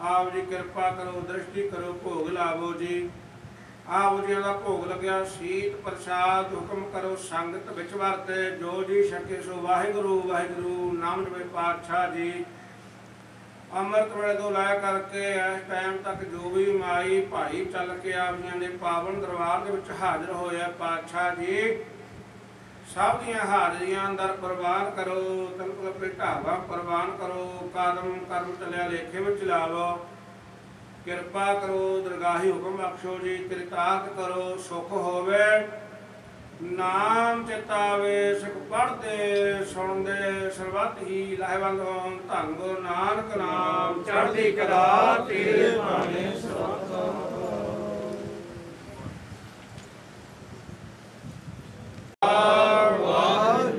आप जी कृपा करो दृष्टि करो भोग लावो जी। आप जी का भोग लग्या शीत प्रसाद हुक्म करो संगत विच वरते। जो जी छके सो वाहिगुरु वाहिगुरु नाम जपे पातशाह जी। अमृत वेले तो लै करके इस टाइम तक जो भी माई भाई चल के आप जी ने पावन दरबार के विच हाजिर होए पातशाह जी। सब दियां हाजरियां अंदर प्रवान करो। तलक पे ढाबा प्रवान करो। कदम कर्म चलिया लेखे विच लावो। कृपा करो दरगाही हुक्म बख्शो जी। कृतार्थ करो सुख होवे। नाम चितावे सिख पढ़ते सुनते सरबत ही लाहेवंद होन। धन गुरु नानक नाम चढ़ती कला तेरे भाने वाहिगुरू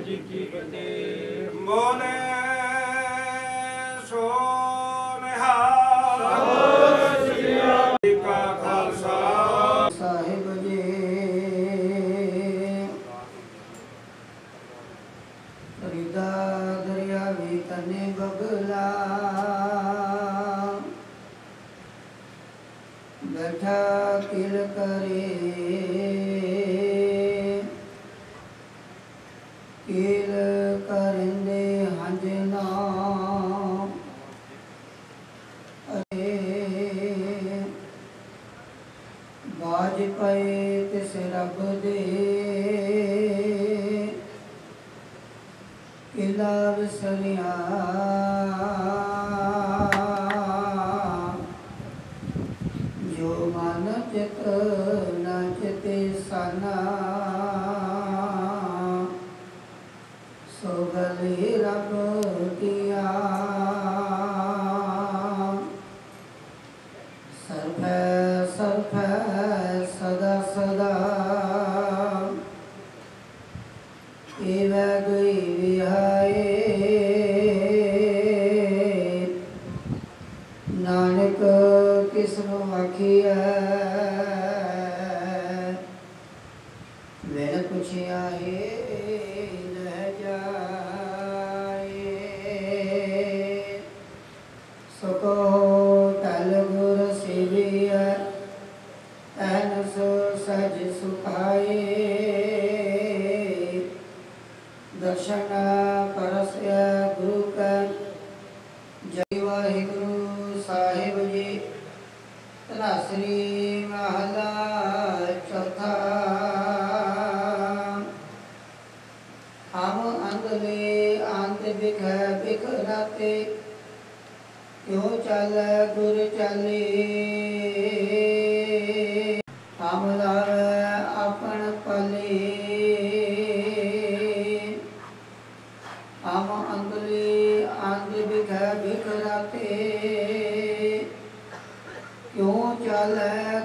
जी की फतेह। बोले सो बैठा किल करे किल करेंदे हंजना। अरे बाज पे तिस रब दे किला विसरिया। चित न चिते सना सो गले रब किया। सर्फ सर्फ सदा सदा एव गई विहाए। नानक किसनो आखिया मैंने पूछिया है न जाए। सुको टल गुर सेविया एन सो सज सुखाए। दर्शन परस्या गुरु का जय वाहिगुरु साहिब जी। तनासरी महला चौथा। हम अंधले अंत बिख बिखराते क्यों चल गुर चले। हम लावे अपन पले हम अंधले अंत बिख बिखराते क्यों चल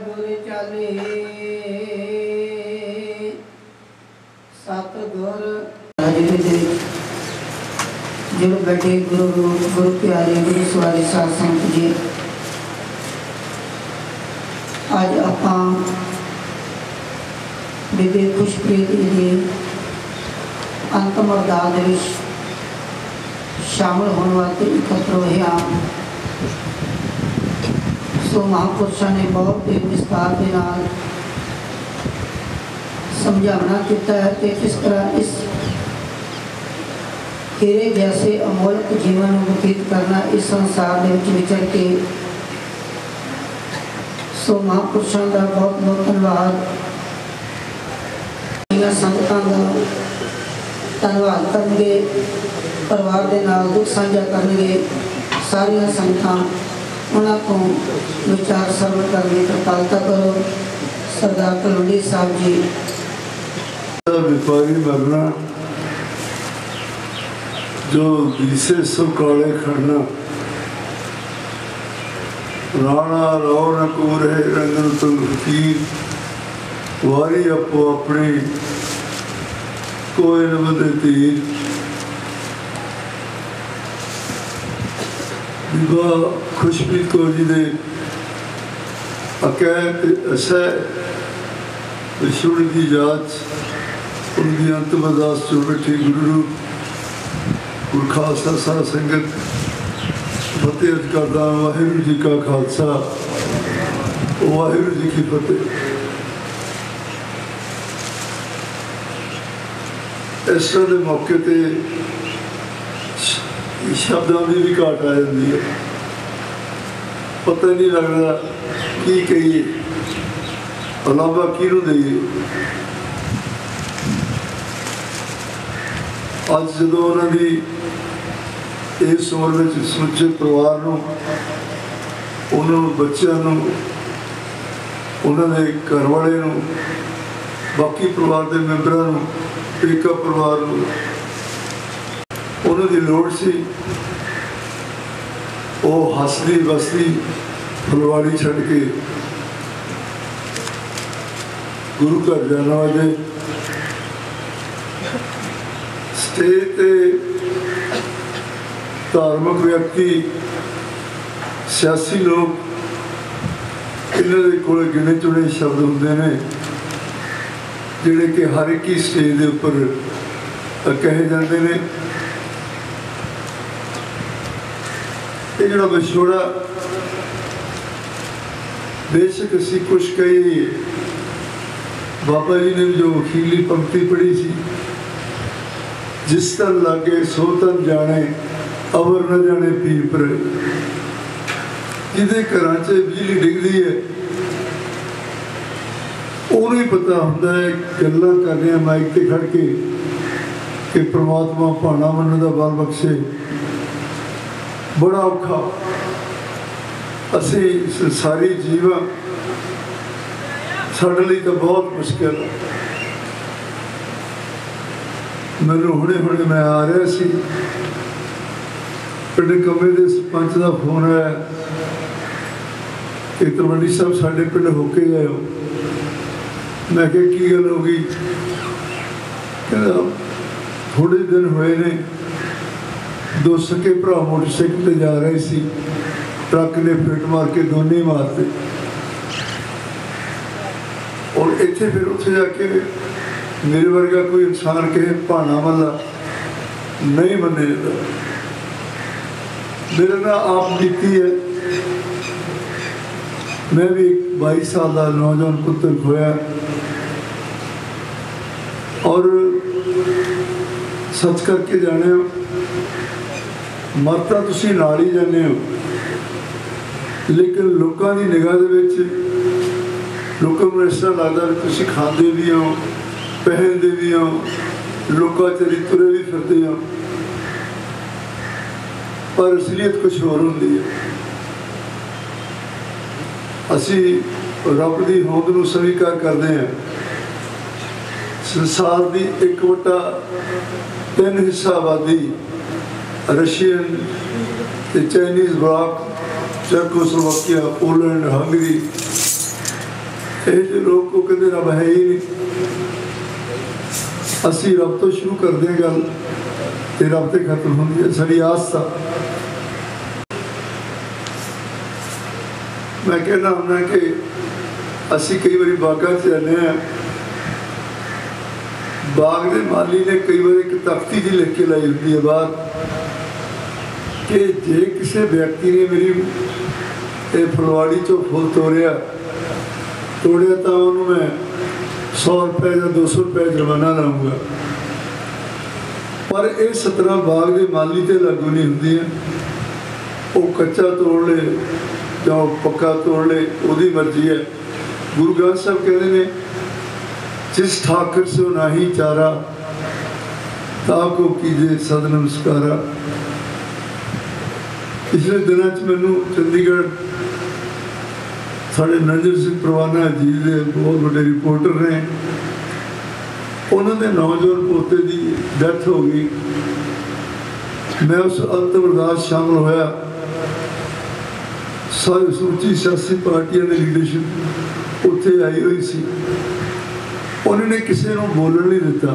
गुर चले। सतगुर जुड़ बैठे गुरु रूप गुरु प्यारे गुरु सवारी साध संगत जी। आज आपां बीबी खुशप्रीत जी अंतिम अरदास विच शामिल होने वास्ते इकट्ठे होए हां। सो महापुरुषों ने बहुत ही विस्तार के नाल समझाना किया है कि किस तरह इस हीरे जैसे अमोलक जीवन व्यतीत करना इस संसार में विचर के। सो महापुरुषों का बहुत बहुत धन्यवाद। संगतां का धन्यवाद करेंगे। परिवार के नाल दुख साझा करेंगे। सारिया संगतां उन्हां को विचार सरवण करने कृपालता करो। सरदार तलवंडी साहब जी। व्यापारी बनना जो दिसे सो काले खड़ना। राणा रौनक उरे रंगन तुल फकीर वारी आपो अपनी कोई न बदे तीर बीबा खुशप्रीत कौर जी ने अकैद असै विछुड़ की जात उनकी अंतिम अरदास चो बैठी गुरु गुरु खालसा साध संगत फतेह अर्ज करदा वाहिगुरू जी का खालसा वाहिगुरू जी की फतेह। इस तरह के मौके पर शब्दों की भी घाट आ जाती है, पता नहीं लगता की कहिए अलावा किनू दईए। अज जो उन्होंने इस उम्र में समुचे परिवार उन्होंने बच्चों उन्होंने घर वाले बाकी परिवार के मैंबरों पेका परिवार उन्होंने लोड़ सी वो हसदी बसदी फुलवाड़ी छड़ के गुरु घर जाना वाले स्टेज पे धार्मिक व्यक्ति सियासी लोग इन्होंने कोल गिने चुने शब्द होंगे ने जिहड़े कि हर एक ही स्टेज के उपर कहे जाते हैं। ये जो विछोड़ा बेशक असी कुछ कही बाबा जी ने जो अखीरली पंक्ति पढ़ी सी जिस तन लागे सो तन जाने अवर न जाने पीर पर जिदे घर च बिजली डिगदी है उन्हें ही पता होंदा है गल्लां कर रहे हैं माइक ते खड़ के कि परमात्मा भाना मनने दा बल बख्शे। बड़ा औखा असी संसारी जीवा साडे लई तो बहुत मुश्किल। मैनू हुणे हुणे मैं आ रहा सी पिंड कमे दे सरपंच का फोन आया कि तलवंडी साहब साडे पिंड होके गए हो। मैं क्या की गल हो गई? कहना थोड़े दिन हुए ने दो सके भरा मोटरसाइकिल पर जा रहे सी, ट्रक ने फिट मार के दोनों ही मारते और इत्थे फिर उत्थे जाके मेरे वर्गा कोई इंसान कहे भाना वाला नहीं मन्ने जाता। मेरा ना आप बीती है, मैं भी 22 साल का नौजवान पुत्र खोया और सच करके जाने हो मरता तुसी नाल ही जाने हो, लेकिन लोगों की निगाह लोगों को इस तरह लगता है तुसी खाते भी हो पहनते भी हो लोगों चरी तुरे भी फिरते हो, पर असलियत कुछ होर होंदी है। असी रब की होंद नूं स्वीकार करते हैं। संसार की 1/3 हिस्सा आबादी Russian Chinese block Czechoslovakia Poland Hungary ये लोग को कहते रब है ही नहीं। असी रब तो शुरू करते हैं गल तो रब तो खत्म होती है साड़ी आस्था। मैं कहना होना कि असी कई बार बागा च जाने हैं, बाग के माली ने कई बार एक तख्ती जी लिख के लाई होती है बाहर कि जे किसी व्यक्ति ने मेरी फुलवाड़ी चो फुल तोड़िया तो उन्होंने मैं 100 रुपए या 200 रुपए जुर्माना लाऊंगा। पर यह 17 बाग के माली से लागू नहीं होंगी। वो कच्चा तोड़ ले या पक्का तोड़ ले उसकी मर्जी है। गुरु ग्रंथ साहब कहते हैं जिस ठाकर से नाही चारा ताको कीजे सद नमस्कारा। पिछले दिनों मैनू चंडीगढ़ साढ़े नंजर सिंह परवाना जी के बहुत बड़े रिपोर्टर ने उन्होंने नौजवान पोते की डेथ हो गई। मैं उस अंतिम अरदास शामिल होया। सारी सूची सियासी पार्टियों की लीडरशिप उत्थे आई हुई सी। उन्होंने किसी को बोलने नहीं दिता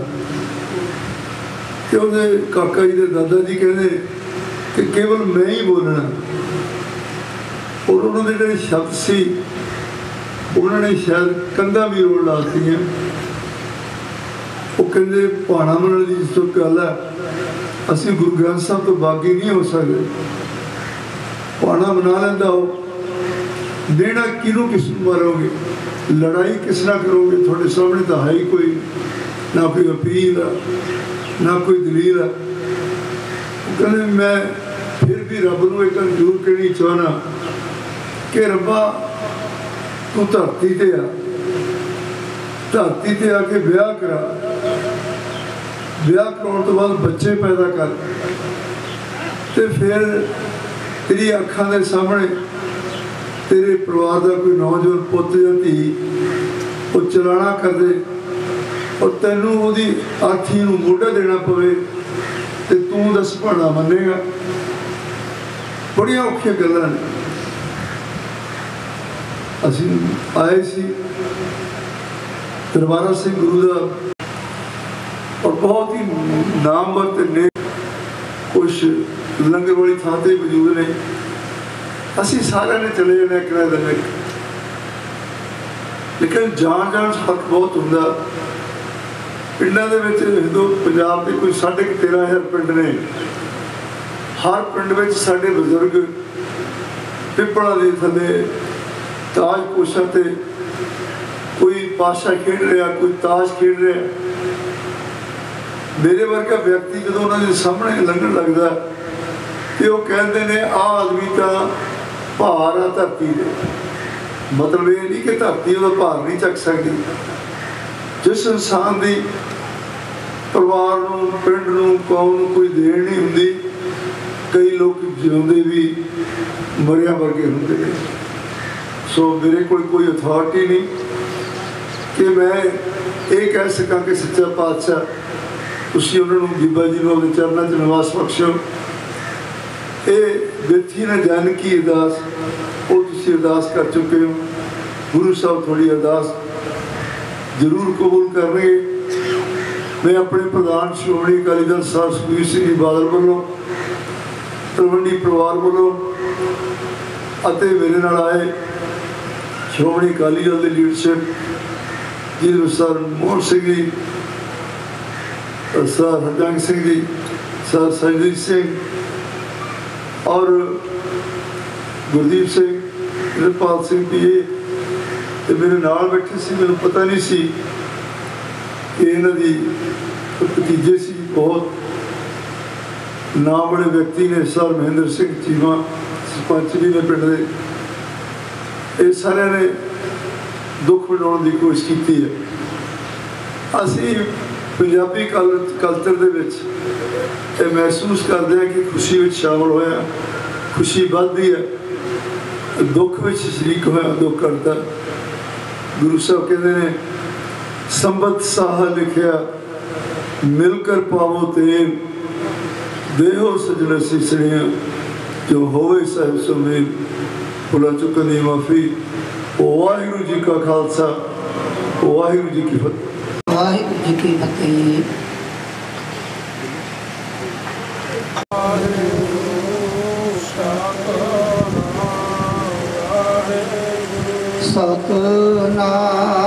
कि उन्हें काका जी के दादा जी कहते कि केवल मैं ही बोलना। और उन्होंने जो शब्द सी उन्होंने शायद कंधा भी रोड़ लाती हैं। वो कहते भाणा मनण की जिस गल है असी गुरु ग्रंथ साहब तो बागी नहीं हो सकते। भाणा मना लेंदा हो, देना किनू किस मारोगे, लड़ाई किस ना करोगे, थोड़े सामने तो है ही कोई ना कोई अपील है ना कोई दलील है। कहते मैं फिर भी रब को एक गल जरूर कहनी चाहना कि रब्बा तू धरती ते आ, धरती ते आके ब्याह करा, ब्याह कराने तो बाद बच्चे पैदा कर, ते फिर तेरी अखां दे सामने तेरे परिवार का कोई नौजवान पुत या धी वो चलाना कर दे और तेनू उहदी आथी नूं मोढा देना पवे ते तू दस भाणा मन्नेगा। बड़िया औखियां गल्लां ने। असी आए सी दरबारा सिंह गुरु का और बहुत ही नामवर ते नेक कुछ लंगर वाली थां ते मौजूद ने। असी सारे ने चले जाने एक ना दिन, लेकिन जान जान फर्क बहुत होंदा। पिंडां दे विच हिंदू पंजाब के कोई 13,500 पिंड ने। हर पिंड विच साडे बजुर्ग पिपड़ा दे थले ताज पोशा ते कोई पाशा खेड रहा, कोई ताश खेड रहा। मेरे वर्गा व्यक्ति जो उन्होंने सामने लंघन लगता कि वो कहते हैं आ आदमी तो भार आ धरती दे। मतलब ये नहीं कि धरती वो भार नहीं चक सकती। जिस इंसान की परिवार नूं, पिंड नूं, कौम नूं कोई देन नहीं हुंदी, कई लोग जिउंदे भी मरिया वर्गे हुंदे ने। सो मेरे को कोई अथॉरिटी नहीं कि मैं ये कह सकां कि सच्चा पातशाह तुसीं उन्होंने बीबा जी को अपने चरणों च निवास बख्शो। ये बिरथी ने जानकी अरदास वो तुसीं अरदास कर चुके हो। गुरु साहब थोड़ी अरदास जरूर कबूल करनगे। मैं अपने प्रधान श्रोमणी अकाली दल साहब सुखबीर सिंह जी बादल वालों, तलवंडी परिवार वालों अते मेरे नाल आए श्रोमणी अकाली दल की लीडरशिप जिन्हें sir Mohan Singh ji, sir हरजंग Singh ji, sir Sarjit Singh और गुरदीप सिंह, निरपाल सिंह पीए मेरे नाल बैठे सी। मैंने पता नहीं सी कि इन्हां दी भतीजे सी बहुत नाम बड़े व्यक्ति ने। सर महेंद्र सिंह चीमा सरपंच भी ने पिंड दे। ये सारे ने दुख मनाने की कोशिश की है। असी पंजाबी कल्चर दे विच महसूस करते हैं कि खुशी में शामिल होया खुशी बढ़ती है, दुख में शरीक होया दुख करता। गुरु साहब कहते हैं संबत साह लिखिया मिलकर पावो तेल, देहो सजन सीसणिया जो होवे साहिब सुमेल। भुला चुकन की माफ़ी। वाहिगुरू जी का खालसा, वाहिगुरू जी की फतेह। वाहिगुरू जी की फतेह। सतनाम